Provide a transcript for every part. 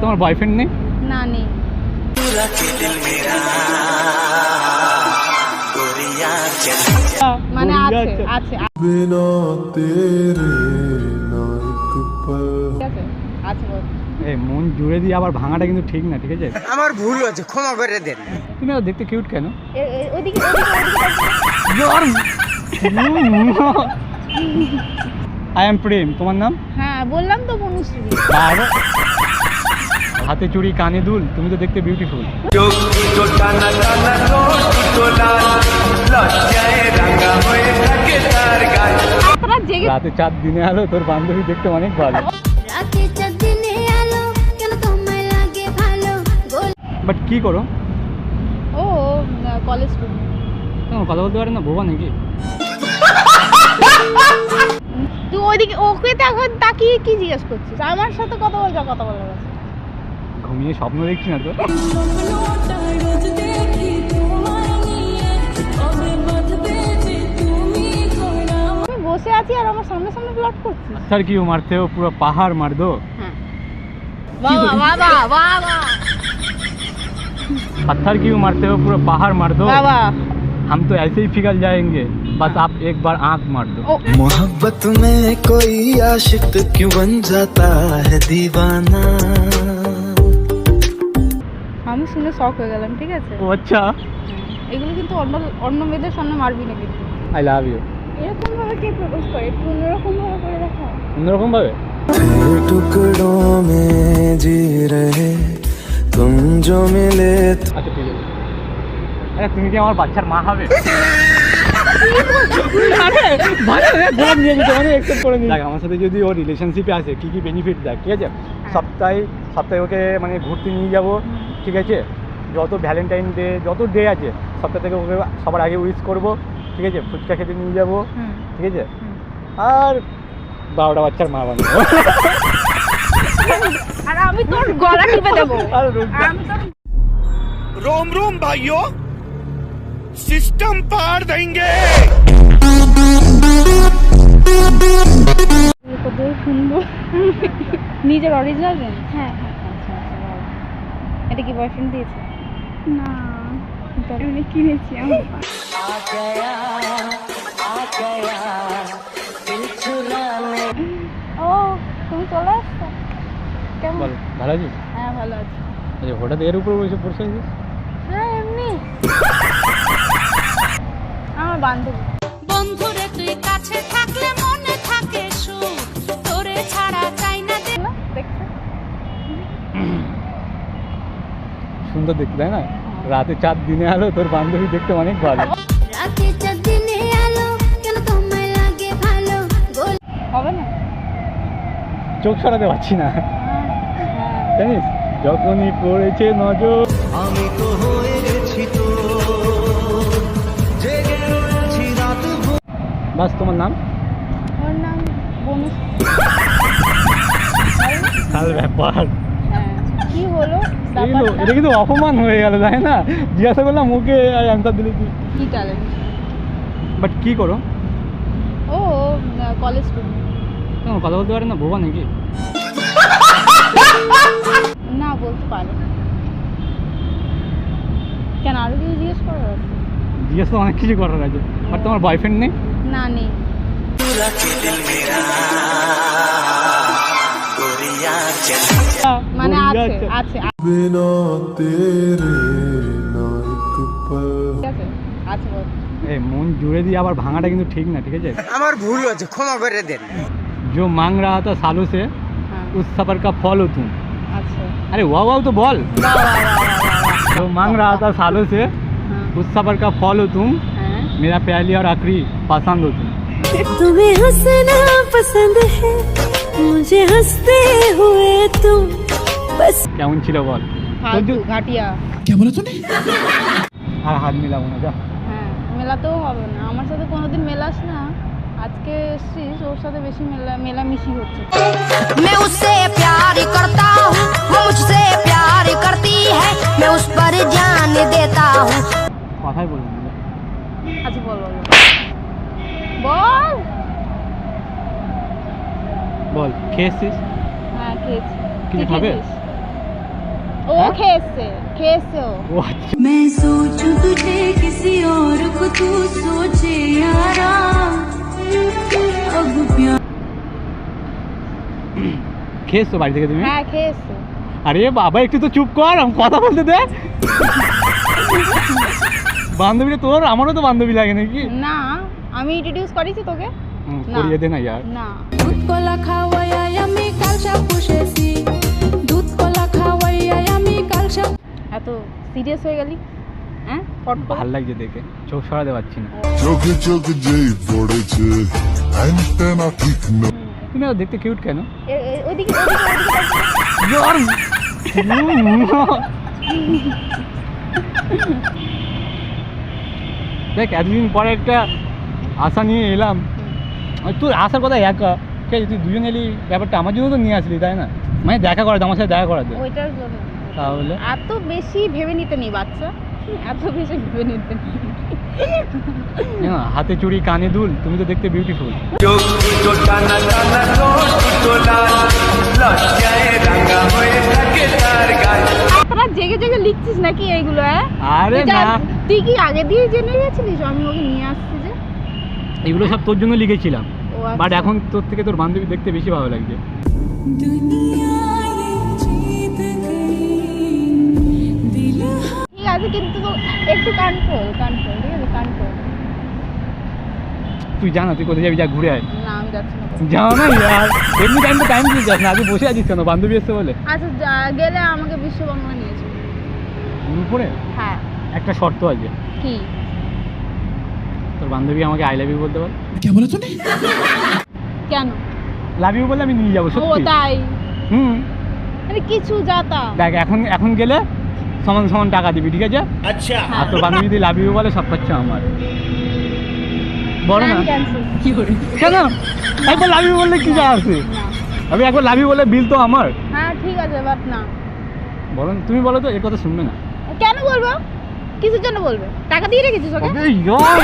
তোমার বয়ফ্রেন্ড নেই? না, নেই। মানে আছে बिना तेरे ना एक पल আছে বল। এই মন জুড়ে দিয়ে আবার ভাঙাটা কিন্তু ঠিক না, ঠিক আছে? আমার ভুল হয়েছে, ক্ষমা করে দেন। তুমি আবার দেখতে কিউট কেন? ওদিকে আই এম প্রেম। তোমার নাম? হ্যাঁ বললাম তো মনুশ্রী। আর হাতে চুড়ি কানে দুল, তুমি তো দেখতে বিউটিফুল। রাতে চাঁদ দিনে আলো, তোর বান্ধবী দেখতে অনেক ভালো। বাট কি করো? ও কলেজ স্টুডেন্ট। তোমার কথা বলতে পারে না, বোবা নাকি? তুই ওইদিকে ওকে এখন তাকিয়ে কি জিজ্ঞেস করছিস? আমার সাথে কথা বল, যা কথা বলার আছে। ঘুমিয়ে স্বপ্ন দেখছি না তো? আমি বসে আছি আর আমার সামনে সামনে প্লট করছিস। पत्थर क्यों मारते हो पूरा पहाड़ मार दो। হ্যাঁ বাহ বাহ বাহ বাহ বাহ पत्थर क्यों मारते हो पूरा पहाड़ मार दो। বাহ বাহ। हम तो ऐसे ही पिघल जाएंगे, बस आप एक बार आंख मार दो। ও मोहब्बत में कोई आशिक क्यों बन जाता है दीवाना। আমি শুনে শক হয়ে গেলাম, ঠিক আছে? ओ अच्छा, এগুলো কিন্তু অন্য মেয়েদের সামনে মারবি না কিন্তু। I love you. এরকম ভাবে কে প্রপোজ করে? একটু অন্যরকম ভাবে করে দেখা। অন্যরকম ভাবে? तेरे टुकड़ों में जी रहे तुम जो मिले আচ্ছা ঠিক আছে। আরে তুমি কি আমার বাচ্চার মা হবে? আরে ভালো গোলাম নিয়ে যেতে মানে অ্যাকসেপ্ট করে নি। দেখ আমার সাথে যদি ও রিলেশনশিপে আসে কি কি বেনিফিট দেখ, ঠিক আছে? সপ্তাহে ওকে মানে ঘুরতে নিয়ে যাব, ঠিক আছে? যত ভ্যালেন্টাইন ডে যত ডে আছে সপ্তাহ থেকে ওকে সবার আগে উইশ করব, ঠিক আছে? ফুচকা খেতে নিয়ে যাব, ঠিক আছে? আর 12টা বাচ্চার মা বানাবো। আর আমি তোর গলা টিপে দেবো। আর আমি তোর रोम रोम भाइयों, सिस्टम पार देंगे। কোথায় শুনবো? নিজের অরিজিনাল নেই? হ্যাঁ হ্যাঁ। আচ্ছা আচ্ছা ভালো। এটা কি বয়ফ্রেন্ড দিয়েছে? না, এমনি কিনেছি আমি। ও তুমি চলে আসছো? কেমন? বল ভালো আছিস? হ্যাঁ ভালো আছি। আচ্ছা হঠাৎ এর উপর বসে পড়ছে আছিস? হ্যাঁ এমনি। আমার বান্ধবী। বন্ধুরে তুই কাছে থাকলে মনে থাকে সুখ, তোরে ছাড়া চাই না না দেখতে সুন্দর দেখতে, তাই না? রাতে চাঁদ দিনে আলো, তোর বান্ধবী দেখতে অনেক ভালো। রাতে চাঁদ দিনে আলো কেন তোমায় লাগে ভালো গোল হবে না? চোখ সরাতে পারছি না, হ্যাঁ জানিস? যখনই পড়েছে নজর আমি তো হয়ে গেছি তো জেগে রয়েছি রাত ভোর। বাস। তোমার নাম? ওর নাম বনুশ্রী। কাল ব্যাপার হ্যাঁ কি হলো ব্যাপারটা? এটা কিন্তু অপমান হয়ে গেল, তাই না? জিজ্ঞাসা করলাম মুখে অ্যান্সার দিলি তুই। কি ট্যালেন্ট? বাট কি করো? ও কলেজ স্টুডেন্ট। তোমার কথা বলতে পারে না, বোবা নাকি? না বলতে পারে। কেন আরো কিছু জিজ্ঞেস করার আছে? জিজ্ঞেস তো অনেক কিছু করার আছে। বাট তোমার বয়ফ্রেন্ড নেই? না নেই। মানে আছে बिना तेरे ना एक पल। আছে আছে বল। এই মন জুড়ে দিয়ে আবার ভাঙাটা কিন্তু ঠিক না, ঠিক আছে? আমার ভুল হয়েছে, ক্ষমা করে দেন। जो मांग रहा था सालों से হ্যাঁ उस सफर का फल हो तुम। আচ্ছা अरे वाह वाह तो बोल। বাহ বাহ বাহ বাহ। जो मांग रहा था सालों से হ্যাঁ उस सफर का फल हो तुम, হ্যাঁ मेरा पहली और आखिरी पसंद हो तुम। तुम्हें हंसना पसंद है मुझे हंसते हुए तुम बस কেমন ছিল বল? ফালতু ঘাটিয়া। আর হাত মিলাবো না, যা। হ্যাঁ মেলাতেও হবে না, আমার সাথে কোনোদিন মেলাস না। আজকে এসছিস, ওর সাথে বেশি মেলামিশি হচ্ছে। मैं उससे प्यार करता हूँ वो मुझसे प्यार करती है मैं उस पर जान देता हूँ কথাই বলবো না। আচ্ছা বল বল বল। বল খেয়েছিস? হ্যাঁ খেয়েছি। কিছু কি খাবে? খেয়েছিস? ও খেয়ে এসছে ও। ও আচ্ছা। मैं सोचूं तुझे किसी और को तू सोचे यारा अब प्यार খেয়েছো বাড়ি থেকে তুমি? হ্যাঁ খেয়ে এসছে। আরে বাবা একটু তো চুপ কর, আমি কথা বলতে দে। বান্ধবীরা তোর, আমারও তো বান্ধবী লাগে নাকি? না আমি ইন্ট্রোডিউস করেছি তোকে না। করিয়ে দে না ইয়ার। না दूध कला खावाया আমি কালসা পুষেছি दूध কলা খাওয়াইয়া আমি কালসা এত সিরিয়াস হয়ে গেলি হ্যাঁ ফট করে। ভাল লাগছে দেখে, চোখ সরাতে পারছি না। চোখে চোখ যেই পড়েছে অ্যান্টেনা ঠিক না। তুমি আর দেখতে কিউট কেন? ওইদিকে ইয়ার দেখ এতদিন পরে একটা আশা নিয়ে এলাম। আর তোর আসার কথা একা, ঠিক আছে তুই দুজন এলি, ব্যাপারটা আমার জন্য তো নিয়ে আসলি তাই না? মানে দেখা করাতে, আমার সাথে দেখা করাতে। ওইটার জন্য তাহলে এত বেশি ভেবে নিতে নেই বাচ্চা, এত বেশি ভেবে নিতে নেই। না, হাতে চুড়ি কানে দুল, তুমি তো দেখতে বিউটিফুল। তোরা জেগে জেগে লিখছিস নাকি এইগুলো? হ্যাঁ আরে না, তুই কি আগে দিয়ে জেনে গেছিলিস আমি ওকে নিয়ে আসছি যে? এগুলো সব তোর জন্য লিখেছিলাম, ও আচ্ছা। বাট এখন তোর থেকে তোর বান্ধবী দেখতে বেশি ভালো লাগছে। दुनिया ये जीत गई दिल ঠিক আছে কিন্তু তো একটু কন্ট্রোল ঠিক আছে কন্ট্রোল। তুই জানা তুই কোথায় যাবি, যা ঘুরে আয়। না আমি যাচ্ছি না। যাও না ইয়ার, এমনি টাইম দিয়ে যাস না, আগে বসে আছিস কেন? বান্ধবী এসছে বলে। আচ্ছা গেলে আমাকে বিশ্ববাংলা নিয়েছে। উপরে হ্যাঁ একটা শর্ত আছে, কি? তোর বান্ধবী আমাকে আই লাভ ইউ বলতে পারে। কেন? লাভ ইউ বলে আমি নিয়ে যাবো ও সত্যি। তাই? হুম আরে কিছু যাতা দেখ, এখন গেলে সমান সমান টাকা দিবি, ঠিক আছে? अच्छा আর তোর বান্ধবী যদি লাভ ইউ বলে সব খরচা আমার। বড় না ক্যান্সেল। কেন? একবার লাভ ইউ বললে কি যা আছে? আমি একবার লাভ ইউ বলে বিল তো আমার। হ্যাঁ ঠিক আছে বাট না। বলো তুমি বলো তো, এর কথা শুনবে না। কেন বলবো? কিসের জন্য বলবে? টাকা দিয়ে রেখেছিস ওকে? আবে ইয়ার,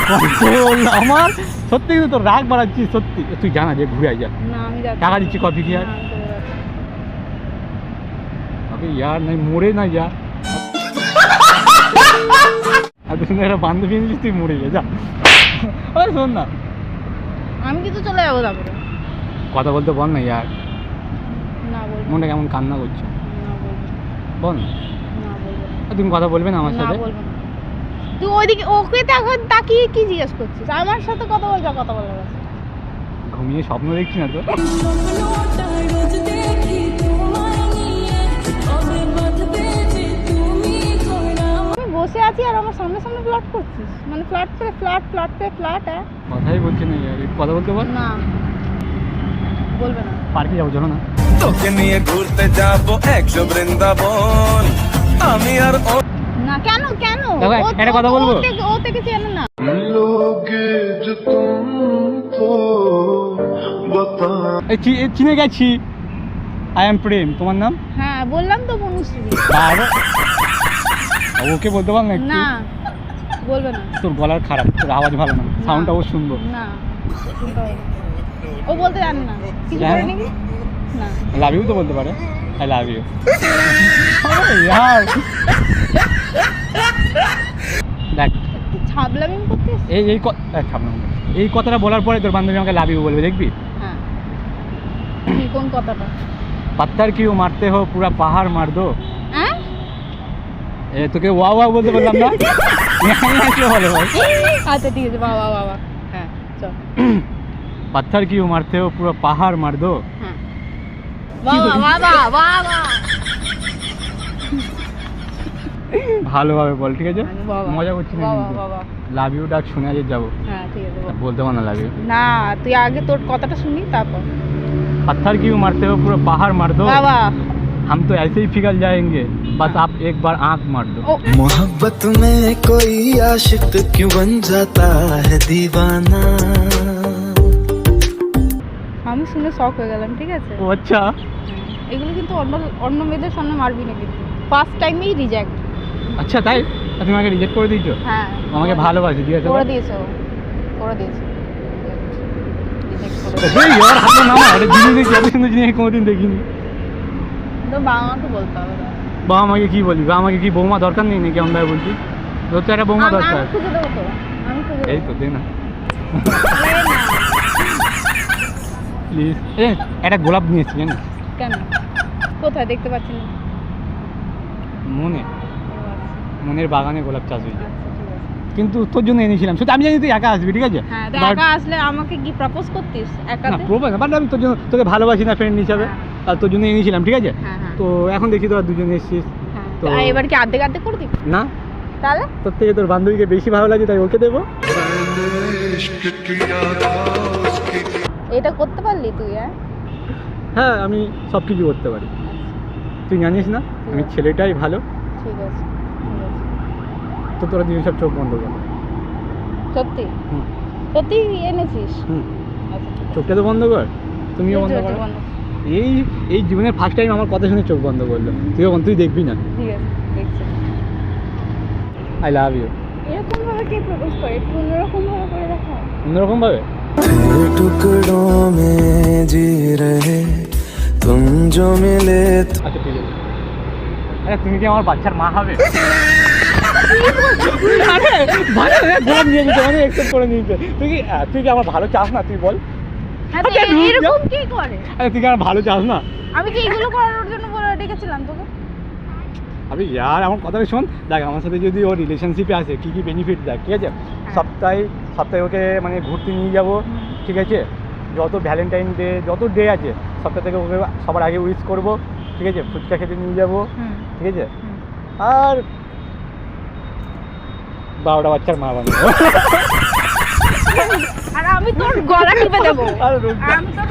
কন্ট্রোল আমার। সত্যি কিন্তু তোর রাগ বাড়াচ্ছিস সত্যি। তুই জানা যে ঘুরে আয় যা, না আমি যাচ্ছি। টাকা দিচ্ছি কফি কি আর? না, আমি চলে যাচ্ছি। আবে ইয়ার নাই মরে না যা। আর তুই একটা বান্ধবী এনেছিস, তুই মরে যা, যা। আরে শোন না, আমি কিন্তু চলে যাবো তারপরে। কথা বলতে বল না ইয়ার, না বলবো মনটা কেমন কান্না করছে। না বলবো বল না বলবো আর তুমি কথা বলবে না আমার না সাথে? বলবো না। তুই ওইদিকে ওকে এখন তাকিয়ে কি জিজ্ঞেস করছিস? আমার সাথে কথা বল, যা কথা বলার আছে। ঘুমিয়ে স্বপ্ন দেখছি না তো? স্বপ্নটা রোজ দেখি তোমায় নিয়ে কবে বাঁধবে যে তুমি ধরা আমি বসে আছি আর আমার সামনে সামনে ফ্লার্ট করছিস, মানে ফ্লার্ট করে ফ্লার্ট হ্যাঁ? কথাই বলছি না ইয়ার, একটু কথা বলতে বল। না বলবে না। পার্কে যাবো চলো না? তোকে নিয়ে ঘুরতে যাবো 100 বৃন্দাবন আমি আর না কেন কেন? দেখো, একটা কথা বলবো? ও থেকে চেনে না। লোগে যে তুমকো বতা এই চিনে গেছি, আই এম প্রেম। তোমার নাম? হ্যাঁ বললাম তো বনুশ্রী। আর ওকে বলতে পার না একটু? না বলবে না। তোর গলার খারাপ, তোর আওয়াজ ভালো না, সাউন্ডটা ও শুনবো। না শুনতে হবে না। ও বলতে জানে না কিছু জানে করে না? নাকি? না লাভ ইউ তো বলতে পারে, আই লাভ ইউ। ইয়ার দেখ, তুই ছাবলামি করতেছিস? এই কথাটা বলার পরে তোর বান্ধবী আমাকে লাভ ইউ বলবে, দেখবি? হ্যাঁ কি কোন কথাটা? पत्थर क्यों मारते हो पूरा पहाड़ मार दो। হ্যাঁ এ তোকে ওয়া ওয়া বলতে বললাম না? কি বলে ভাই? আচ্ছা ঠিক আছে বাবা বাবা হ্যাঁ চল। पत्थर क्यों मारते हो पूरा पहाड़ मार दो। হ্যাঁ বাবা বাবা বাবা ভালোভাবে বল, ঠিক আছে? বাবা মজা করছি না বাবা কিন্তু। বাবা লাভ ইউ ডাক শুনে আজ যাবো, হ্যাঁ ঠিক আছে বল। বলতে পার না লাভ ইউ। না তুই আগে তোর কথাটা শুনি তারপর। पत्थर क्यों मारते हो पूरा पहाड़ मार दो। বাবা हम तो ऐसे ही पिघल जाएंगे, बस आप एक बार आंख मार दो। ও मोहब्बत में कोई आशिक क्यों बन जाता है दीवाना আমি শুনে শক হয়ে গেলাম, ঠিক আছে? ও আচ্ছা, এগুলো কিন্তু অন্য মেয়েদের সামনে মারবি না কিন্তু, ফার্স্ট টাইমেই রিজেক্ট। আচ্ছা তাই? আর তুমি আমাকে রিজেক্ট করে দিয়েছো? হ্যাঁ আমাকে ভালোবাসি, ঠিক আছে? করে দিয়েছো করে দিয়েছো reject করে দিয়েছো। এই यार হাত নামা, আরে জিনিস দেখি, এত সুন্দর জিনিস কোনোদিন দেখিনি। তো বাবা মাকে বলতে হবে। বাবা আমাকে কি বলবি, বাবা আমাকে কি বৌমা দরকার নেই নাকি? আমরা বলছি তোর তো একটা বৌমা দরকার। আমি খুঁজে দেবো তো, আমি খুঁজে এই দেবো। তো দে না প্লিজ। একটা গোলাপ নিয়ে এসেছি জানিস? কেন? কোথায় দেখতে পাচ্ছি না? মনে ও আচ্ছা, মনের বাগানে গোলাপ চাষ হয়েছে, আচ্ছা, ঠিক আছে। কিন্তু তোর জন্য এনেছিলাম। সত্যি আমি জানি তুই একা আসবি, ঠিক আছে? হ্যাঁ, But- একা আসলে আমাকে কি প্রপোজ করতিস না একাতে? প্রবলেম না, বাট আমি তোর জন্য, তোকে ভালোবাসি না ফ্রেন্ড হিসাবে, হ্যাঁ। আর তোর জন্য এনেছিলাম, ঠিক আছে? হ্যাঁ, হ্যাঁ। তো এখন দেখি তোরা দুজনে এসেছিস, হ্যাঁ, তো- তো এবার কি অর্ধেক অর্ধেক করে দিবি না তাহলে? তোর থেকে তোর বান্ধবীকে বেশি ভালো লাগে তাই ওকে দেবো। এটা করতে পারলি তুই? হ্যাঁ আমি সব কিছু করতে পারি, তুই জানিস না আমি ছেলেটাই ভালো। ঠিক আছে, ঠিক আছে। তো তোরা দুজন সব চোখ বন্ধ কর। সত্যি হুম সত্যি এনেছিস? হুম আচ্ছা, ঠিক আছে। চোখটা তো বন্ধ কর, তুমিও বন্ধ চোখ কর। বন্ধ। এই এই জীবনের ফার্স্ট টাইম আমার কথা শুনে চোখ বন্ধ করলো, তুই দেখবি না। ঠিক আছে, দেখছি। I love you. এরকম ভাবে কে প্রপোজ করে? একটু অন্যরকম ভাবে করে দেখা। অন্যরকম ভাবে? तेरे टुकड़ों में जी रहे तुम जो मिले আচ্ছা ঠিক আছে। আরে তুমি কি আমার বাচ্চার মা হবে? আরে ভালো গোলাপ নিয়ে যেতে মানে একসেপ্ট করে নিয়েছে। তুই কি আমার ভালো চাস না? তুই বল। হ্যাঁ, তো আচ্ছা, রুক যা। এরকম কি করে? আরে তুই কি আমার ভালো চাস না? আমি কি এগুলো করার জন্য বলে ডেকেছিলাম তোকে? আরে ইয়ার আমার কথাটা শোন, দেখ আমার সাথে যদি ও রিলেশনশিপে আসে কী কী বেনিফিট দেখ, ঠিক আছে? সপ্তাহে ওকে মানে ঘুরতে নিয়ে যাব, ঠিক আছে? যত ভ্যালেন্টাইন ডে যত ডে আছে সপ্তাহ থেকে ওকে সবার আগে উইশ করব, ঠিক আছে? ফুচকা খেতে নিয়ে যাব, ঠিক আছে? আর 12টা বাচ্চার মা বানাবো। আর আমি তোর গলা টিপে দেবো। আরে রুক যা। আমি তোর